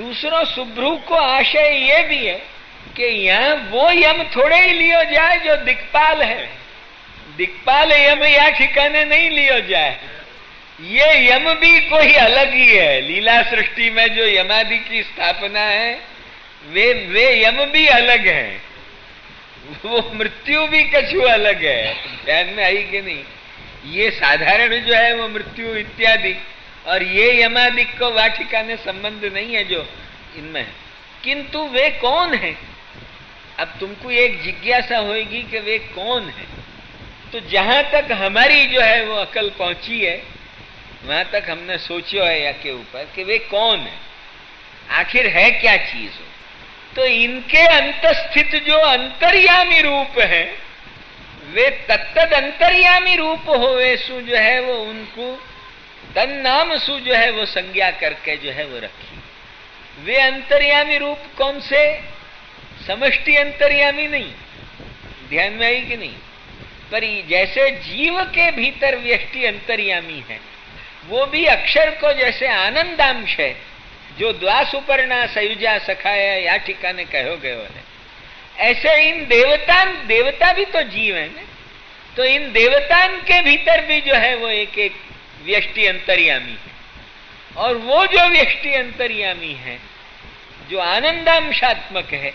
दूसरों शुभ्रू को आशय ये भी है कि यहाँ वो यम थोड़े ही लियो जाए जो दिक्पाल है, दिक्पाल यम या ठिकाने नहीं लियो जाए। ये यम भी कोई अलग ही है। लीला सृष्टि में जो यमादि की स्थापना है वे यम भी अलग है, वो मृत्यु भी कछु अलग है। ध्यान में आई कि नहीं? ये साधारण जो है वो मृत्यु इत्यादि, और ये यमादिक को वाटिका में संबंध नहीं है जो इनमें है। किंतु वे कौन है? अब तुमको एक जिज्ञासा होगी कि वे कौन है। तो जहां तक हमारी जो है वो अकल पहुंची है वहां तक हमने सोचो है या के ऊपर कि वे कौन है, आखिर है क्या चीज हो। तो इनके अंतस्थित जो अंतर्यामी रूप है वे तत्तद अंतर्यामी रूप होवे सु जो है वो उनको तन नाम सु जो है वो संज्ञा करके जो है वो रखी। वे अंतर्यामी रूप कौन से? समष्टि अंतर्यामी नहीं। ध्यान में आई कि नहीं? पर जैसे जीव के भीतर व्यष्टि अंतर्यामी है, वो भी अक्षर को जैसे आनंदांश है जो द्वासुपर्णा सयुजा सखाया या ठिकाने कहो गयो है, ऐसे इन देवता भी तो जीव है ना। तो इन देवतान के भीतर भी जो है वो एक एक व्यष्टि अंतर्यामी है, और वो जो व्यष्टि अंतर्यामी है जो आनंदांशात्मक है,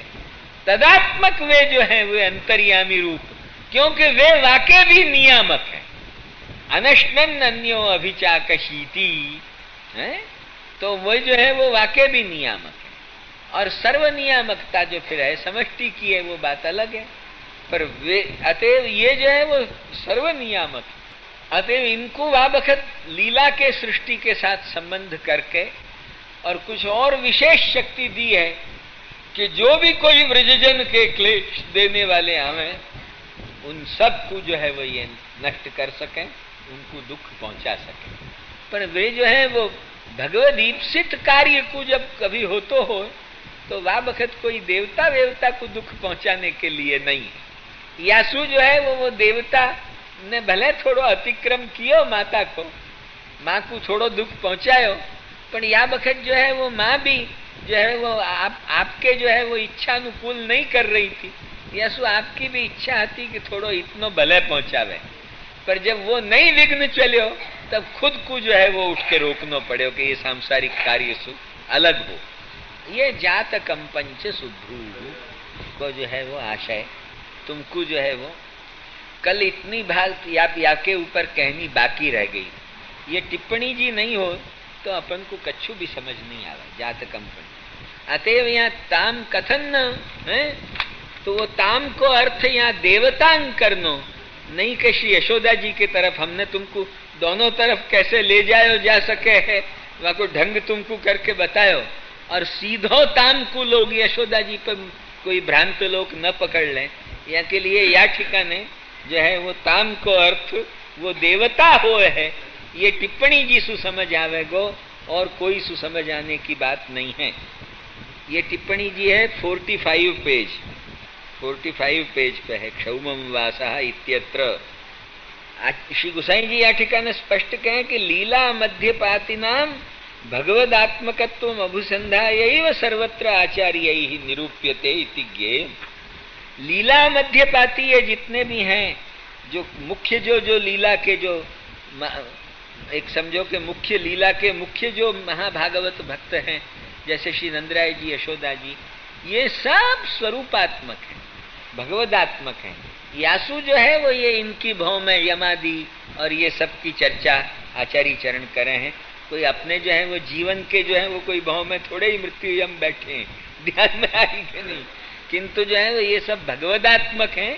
तदात्मक वे जो है वे अंतर्यामी रूप, क्योंकि वे वाके भी नियामक है। अनश्नन अन्यो अभिचाकशीति है, तो वो जो है वो वाके भी नियामक है। और सर्वनियामकता जो फिर है समष्टि की है वो बात अलग है, पर वे अतएव ये जो है वो सर्वनियामक है। अतएव इनको वाबखत लीला के सृष्टि के साथ संबंध करके और कुछ और विशेष शक्ति दी है कि जो भी कोई वृजजन के क्लेश देने वाले आवे उन सब को जो है वो ये नष्ट कर सके, उनको दुख पहुंचा सके। पर वे जो है वो भगवद ईप्सित कार्य को जब कभी होतो हो तो वह वक्त कोई देवता वेवता को दुख पहुंचाने के लिए नहीं है। यासु जो है वो देवता ने भले थोड़ो अतिक्रम कियो माता को, माँ को थोड़ो दुख पहुंचायो, पर या वक्त जो है वो माँ भी जो है वो आपके जो है वो इच्छा अनुकूल नहीं कर रही थी। यासु आपकी भी इच्छा थी कि थोड़ो इतनो भले पहुंचावे, पर जब वो नहीं विघ्न चलो तब खुद को जो है वो उठ के रोकना पड़े कि ये सांसारिक कार्य से अलग हो। ये जात कंपंच शुभ्रू को जो है वो आशय तुमको जो है वो कल इतनी भाग या के ऊपर कहनी बाकी रह गई। ये टिप्पणी जी नहीं हो तो अपन को कच्छू भी समझ नहीं आवा जात कंपनी। अतएव यहाँ ताम कथन है तो वो ताम को अर्थ यहाँ देवतांग करनो नहीं कि श्री यशोदा जी की तरफ हमने तुमको दोनों तरफ कैसे ले जायो जा सके है वह को ढंग तुमको करके बतायो, और सीधो ताम को लोग यशोदा जी पर कोई भ्रांत लोग न पकड़ लें। या के लिए या ठिकाने जो है वो ताम को अर्थ वो देवता हो है, ये टिप्पणी जी सुसमझ आवेगो और कोई सुसमझ आने की बात नहीं है। ये टिप्पणी जी है 45 पेज पे है। क्षौमम वासा इत्यत्र श्री गुसाई जी या ठिकाने स्पष्ट कहें कि लीला मध्यपातिनाम भगवदात्मकत्व अभुसंधायैव सर्वत्र आचार्य ही निरूप्यते इति ज्ञेय। लीला मध्यपाती ये जितने भी हैं जो मुख्य जो लीला के जो एक समझो कि मुख्य लीला के मुख्य जो महाभागवत भक्त हैं जैसे श्री नंदराय जी यशोदा जी, ये सब स्वरूपात्मक है, भगवदात्मक है। यासु जो है वो ये इनकी भौ में यमादि और ये सब की चर्चा आचार्य चरण करे हैं। कोई अपने जो है वो जीवन के जो है वो कोई भौ में थोड़े ही मृत्यु यम बैठे हैं, ध्यान में आई कि नहीं। किंतु जो है वो ये सब भगवदात्मक हैं,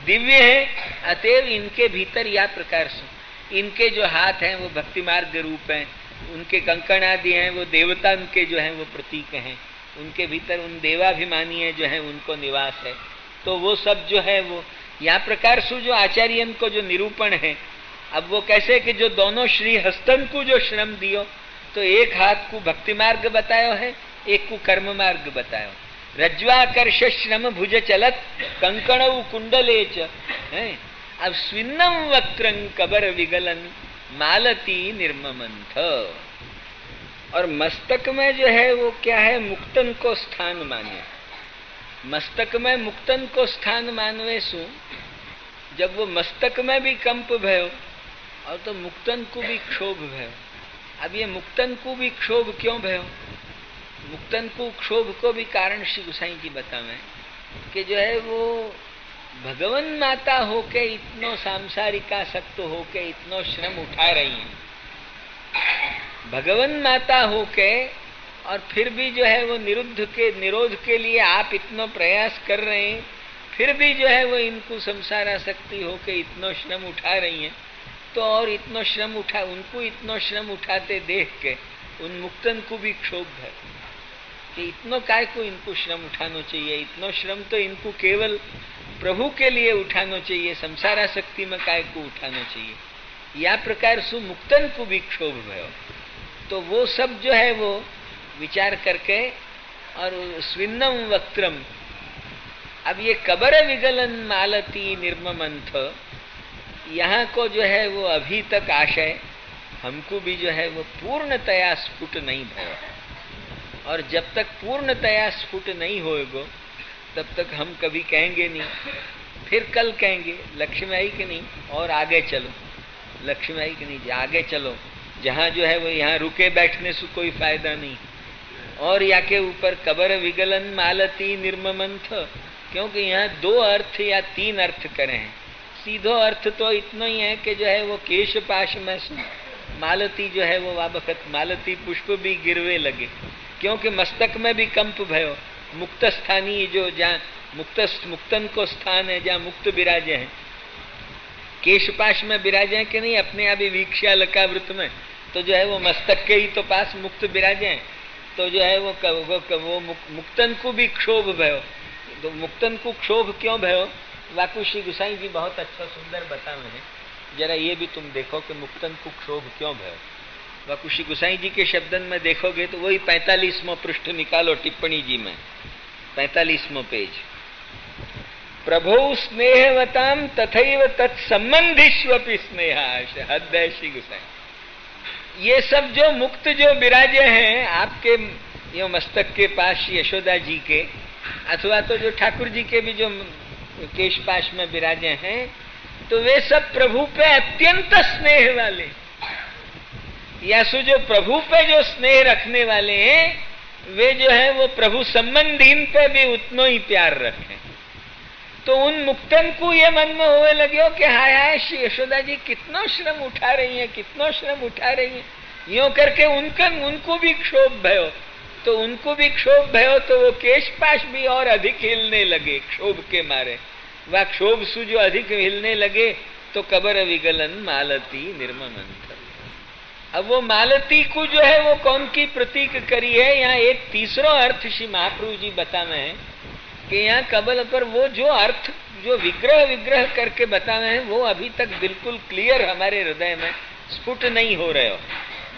दिव्य हैं। अतएव इनके भीतर या प्रकार से इनके जो हाथ हैं वो भक्ति मार्ग रूप हैं, उनके कंकण आदि हैं वो देवता उनके जो है वो प्रतीक हैं, उनके भीतर उन देवाभिमानी है जो है उनको निवास है। तो वो सब जो है वो या प्रकार से जो आचार्यन को जो निरूपण है। अब वो कैसे कि जो दोनों श्री हस्तन को जो श्रम दियो, तो एक हाथ को भक्ति मार्ग बतायो है, एक को कर्म मार्ग बतायो। रज्वाकर्ष श्रम भुज चलत कंकण कुंडले च है। अब स्विन्नम वक्रं कबर विगलन मालती निर्ममंथ। और मस्तक में जो है वो क्या है, मुक्तन को स्थान माने। मस्तक में मुक्तन को स्थान मानवे शू, जब वो मस्तक में भी कंप भयो और तो मुक्तन को भी क्षोभ भयो। अब ये मुक्तन को भी क्षोभ क्यों भयो? मुक्तन को क्षोभ को भी कारण श्री गोसाई जी बतावे कि जो है वो भगवन माता होके इतनो सांसारिकासक्त होके इतनो श्रम उठा रही हैं, भगवन माता होके, और फिर भी जो है वो निरोध के लिए आप इतना प्रयास कर रहे हैं, फिर भी जो है वो इनको संसारासक्ति होके इतना श्रम उठा रही हैं। तो और उनको इतना श्रम उठाते देख के उन मुक्तन को भी क्षोभ है कि इतनो काय को इनको श्रम उठाना चाहिए, इतना श्रम तो इनको केवल प्रभु के लिए उठाना चाहिए, संसारासक्ति में काय को उठाना चाहिए। या प्रकार सु मुक्तन को भी क्षोभ भयो। तो वो सब जो है वो विचार करके, और स्विन्नम वक्त्रम, अब ये कबर विगलन मालती निर्ममंथ, यहाँ को जो है वो अभी तक आशय हमको भी जो है वो पूर्णतया स्फुट नहीं भयो। और जब तक पूर्णतया स्फुट नहीं होएगो तब तक हम कभी कहेंगे नहीं, फिर कल कहेंगे लक्ष्मी आई कि नहीं, और आगे चलो, लक्ष्मी आई कि नहीं, आगे चलो। जहाँ जो है वो यहाँ रुके बैठने से कोई फायदा नहीं। और या के ऊपर कबर विगलन मालती निर्ममंथ, क्योंकि यहाँ 2 अर्थ या 3 अर्थ करे हैं। सीधो अर्थ तो इतना ही है कि जो है वो केश पाश में मालती जो है वो वाबखत मालती पुष्प भी गिरवे लगे, क्योंकि मस्तक में भी कंप भयो। मुक्त स्थानीय जो जहाँ मुक्तन को स्थान है, जहाँ मुक्त विराजे हैं, केश पाश में विराजे हैं कि नहीं, अपने आप ही वीक्षा लका वृत्त में, तो जो है वो मस्तक के ही तो पास मुक्त विराजे हैं। तो जो है वो मुक्तन को भी क्षोभ भयो। तो मुक्तन को क्षोभ क्यों भयो, वाकु श्री गोसाई जी बहुत अच्छा सुंदर बतावे हैं। जरा ये भी तुम देखो कि मुक्तन को क्षोभ क्यों भयो। वाकु श्री गोसाई जी के शब्दन में देखोगे तो वही 45वां पृष्ठ निकालो टिप्पणी जी में, 45वां पेज। प्रभो स्नेहवताम तथैव तत्संबंधिष्वपि स्नेहाश, हद है श्री गोसाई। ये सब जो मुक्त जो विराजे हैं आपके यो मस्तक के पास यशोदा जी के, अथवा तो जो ठाकुर जी के भी जो केश पाश में विराजे हैं, तो वे सब प्रभु पे अत्यंत स्नेह वाले, या सो जो प्रभु पे जो स्नेह रखने वाले हैं, वे जो है वो प्रभु संबंधीन पे भी उतना ही प्यार रखें। तो उन मुक्तन को ये मन में होने लगे कि हाय हाय श्री यशोदा जी कितना श्रम उठा रही हैं, कितना श्रम उठा रही हैं, यूं करके उनको भी क्षोभ भयो। तो उनको भी क्षोभ भयो तो वो केश पाश भी और अधिक हिलने लगे क्षोभ के मारे। वह क्षोभ सु जो अधिक हिलने लगे तो कबर विगलन मालती निर्ममंथ। अब वो मालती को जो है वो कौन की प्रतीक करी है, यहाँ एक तीसरा अर्थ श्री महाप्रभु जी बतावे हैं कि यहाँ कबल पर वो जो अर्थ जो विग्रह करके बतावे हैं वो अभी तक बिल्कुल क्लियर हमारे हृदय में स्फुट नहीं हो रहे हो।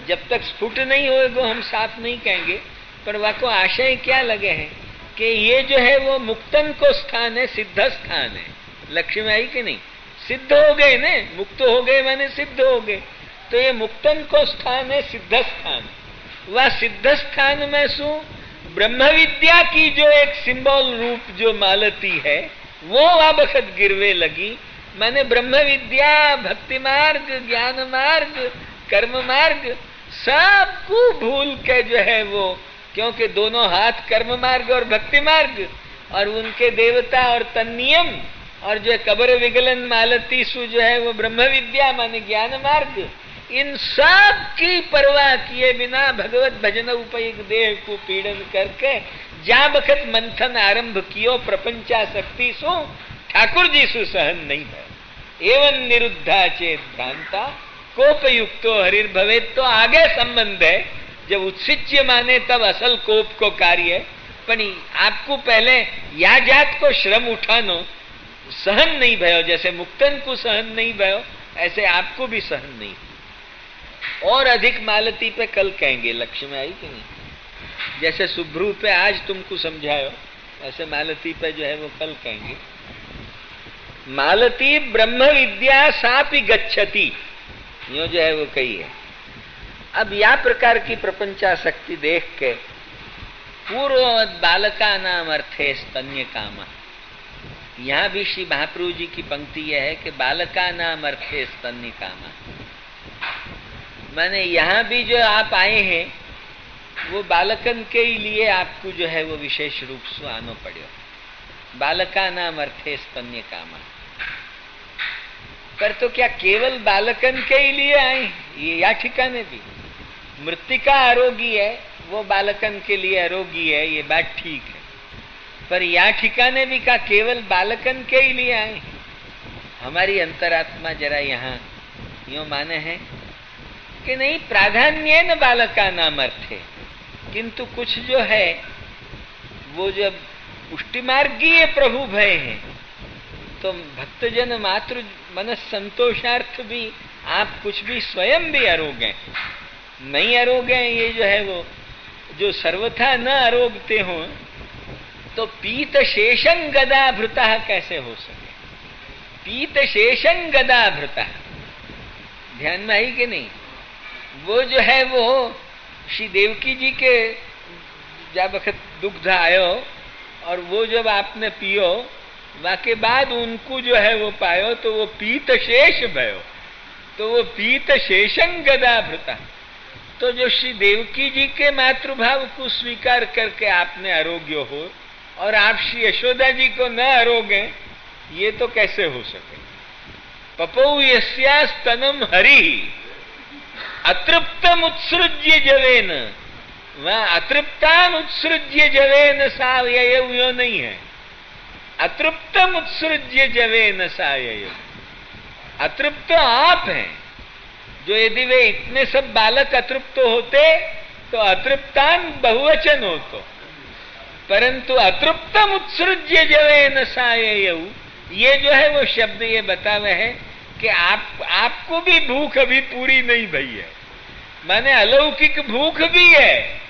जब तक स्फुट नहीं होएगा हम साफ नहीं कहेंगे, पर वह को आशय क्या लगे हैं कि ये जो है वो मुक्तन को स्थान है, सिद्ध स्थान है। लक्ष्मी आई कि नहीं, सिद्ध हो गए ने, मुक्त हो गए माने सिद्ध हो गए। तो ये मुक्तन को स्थान है, सिद्ध स्थान। वह सिद्ध स्थान में सु ब्रह्म विद्या की जो एक सिंबल रूप जो मालती है वो वह बखत गिरवे लगी। माने ब्रह्म विद्या, भक्ति मार्ग, ज्ञान मार्ग, कर्म मार्ग सबको भूल के जो है वो, क्योंकि दोनों हाथ कर्म मार्ग और भक्ति मार्ग और उनके देवता और तन्नियम, और जो कबर विगलन मालती सु जो है वो ब्रह्म विद्या माने ज्ञान मार्ग, इन सब की परवाह किए बिना भगवत भजन उपयुक्त देह को पीड़न करके जा बखत मंथन आरंभ कियो प्रपंचा शक्ति सु ठाकुर जी सु सहन नहीं भय। एवं निरुद्धा चेत भ्रांता कोपयुक्तो हरिर भवेत। तो आगे संबंध है, जब उत्सिच्य माने तब असल कोप को कार्य, पर आपको पहले या जात को श्रम उठानो सहन नहीं भयो, जैसे मुक्तन को सहन नहीं भयो ऐसे आपको भी सहन नहीं। और अधिक मालती पे कल कहेंगे, लक्ष्मी आई कि नहीं, जैसे सुभ्रू पे आज तुमको समझायो ऐसे मालती पे जो है वो कल कहेंगे। मालती ब्रह्म विद्या सापि गच्छति, यो जो है वो कही है। अब या प्रकार की प्रपंचासक्ति देख के पूर्ववत बालका नाम अर्थे स्तन्य कामा, यहां भी श्री महाप्रभु जी की पंक्ति यह है कि बालका नाम अर्थे स्तन्य कामा, माने यहां भी जो आप आए हैं वो बालकन के लिए आपको जो है वो विशेष रूप से आनो पड़ो। बालका नाम अर्थे स्तन्य कामा, पर तो क्या केवल बालकन के ही लिए आए? ये या ठिकाने भी मृत्तिका आरोगी है, वो बालकन के लिए आरोगी है, ये बात ठीक है, पर या ठिकाने भी का केवल बालकन के ही लिए आए? हमारी अंतरात्मा जरा यहाँ यूं माने है कि नहीं, प्राधान्य न बालका नाम अर्थे, किंतु कुछ जो है वो जब पुष्टिमार्गीय प्रभु भय है तो भक्तजन मातृ मन संतोषार्थ भी आप कुछ भी स्वयं भी अरोग हैं, नहीं अरोग हैं, ये जो है वो जो सर्वथा न अरोगते हो तो पीत शेषं गदा भृता कैसे हो सके? पीत शेषं गदा भृता, ध्यान में आई कि नहीं? वो जो है वो श्री देवकी जी के जब वक्त दुग्ध आयो और वो जब आपने पियो वाके बाद उनको जो है वो पायो तो वो पीत शेष भयो, तो वो पीत शेषं गदा भृता, तो जो श्री देवकी जी के मातृभाव को स्वीकार करके आपने आरोग्य हो और आप श्री यशोदा जी को न अरोगे, ये तो कैसे हो सके? पपौ यस्या स्तनम हरि अतृप्तम उत्सृज्य जवेन, वह अतृप्तान उत्सृज्य जवेन सावयव यो नहीं है, अतृप्तम उत्सृज्य जवेन सावयव, अतृप्त आप हैं। जो यदि वे इतने सब बालक अतृप्त होते तो अतृप्तान बहुवचन हो तो, परंतु अतृप्तम उत्सृज्य जवेन साययौ, ये जो है वो शब्द ये बतावे है कि आपको भी भूख अभी पूरी नहीं भई है, माने अलौकिक भूख भी है।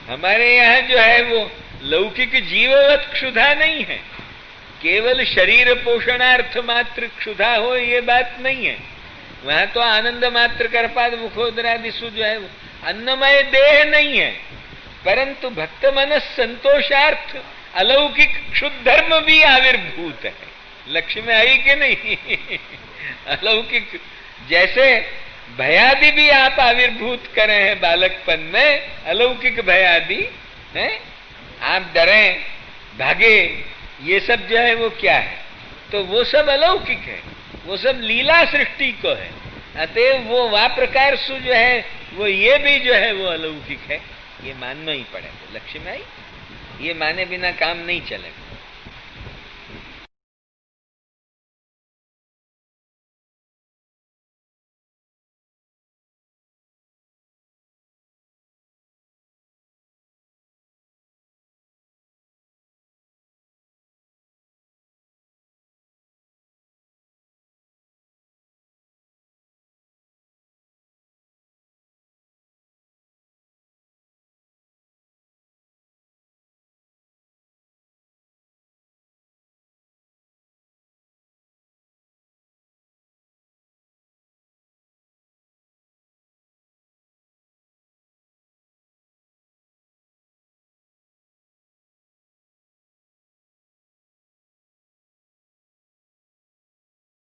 हमारे यहाँ जो है वो लौकिक जीववत क्षुधा नहीं है, केवल शरीर पोषणार्थ मात्र क्षुधा हो ये बात नहीं है। वहां तो आनंद मात्र करपाद मुखोदरादिशु जो है वो अन्नमय देह नहीं है, परंतु भक्त मन संतोषार्थ अलौकिक क्षुद्ध धर्म भी आविर्भूत है। लक्ष्य में आई कि नहीं? अलौकिक जैसे भयादि भी आप आविर्भूत करे हैं बालकपन में, अलौकिक भयादि है, आप डरें भागे, ये सब जो है वो क्या है? तो वो सब अलौकिक है, वो सब लीला सृष्टि को है। अतएव वो वा प्रकार से जो है वो ये भी जो है वो अलौकिक है, ये मानना ही पड़ेगा। लक्ष्य में आई, ये माने बिना काम नहीं चलेगा।